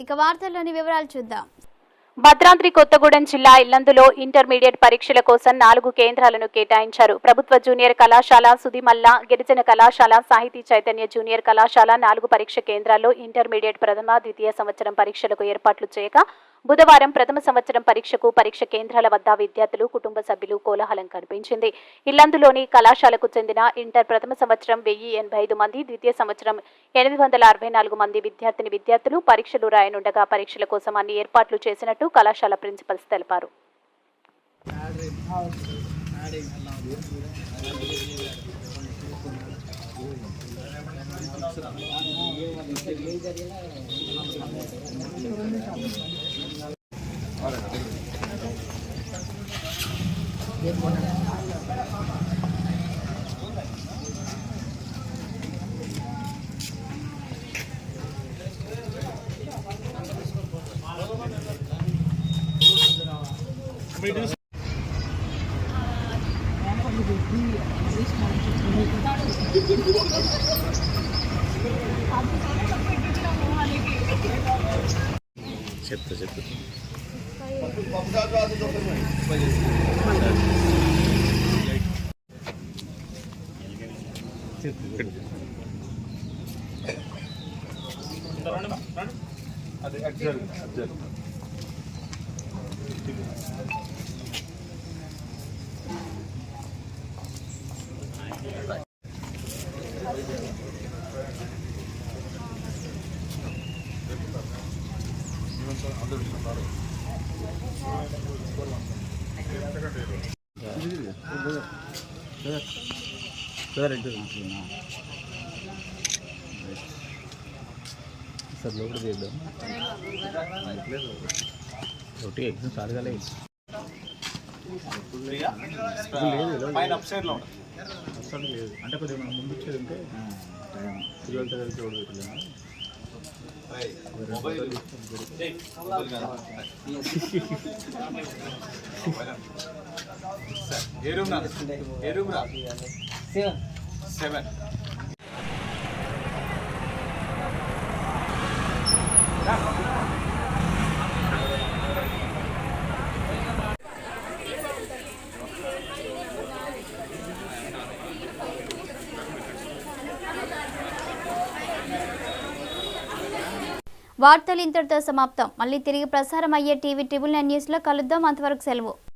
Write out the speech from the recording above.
ఇక వార్తల్లోని వివరాలు చూద్దాం. భద్రాద్రి కొత్తగూడెం జిల్లా ఇల్లందులో ఇంటర్మీడియట్ పరీక్షల కోసం 4 కేంద్రాలను కేటాయించారు. ప్రభుత్వ జూనియర్ కళాశాల, సుదిమల్ల గిరిజన కళాశాల, సాహితీ చైతన్య జూనియర్ కళాశాల 4 పరీక్ష కేంద్రాల్లో ఇంటర్మీడియట్ ప్రథమ, ద్వితీయ సంవత్సరం పరీక్షలకు ఏర్పాట్లు చేయగా బుధవారం ప్రథమ సంవత్సరం పరీక్షకు పరీక్ష కేంద్రాల వద్ద విద్యార్థులు, కుటుంబ సభ్యులు కోలాహలం కనిపించింది. ఇల్లందులోని కళాశాలకు చెందిన ఇంటర్ ప్రథమ సంవత్సరం 1085 మంది, ద్వితీయ సంవత్సరం 864 మంది విద్యార్థులు పరీక్షలు రాయనుండగా పరీక్షల కోసం అన్ని ఏర్పాట్లు చేసినట్టు కళాశాల ప్రిన్సిపల్స్ తెలిపారు. చెప్తా అది అబ్జర్వ్ సార్ లోపల చేద్దాం ఒకటి ఎగ్జామ్ స్టార్ట్ కాలేదు లేదు అంటే కొద్దిగా మనం ముందు వచ్చేది ఉంటే పిల్లలతో కలిసి రోడ్డు పెట్టలేము. సెవెన్ వార్తలు ఇంతటితో సమాప్తం. మళ్ళీ తిరిగి ప్రసారం అయ్యే టీవీ 9 న్యూస్లో కలుద్దాం. అంతవరకు సెలవు.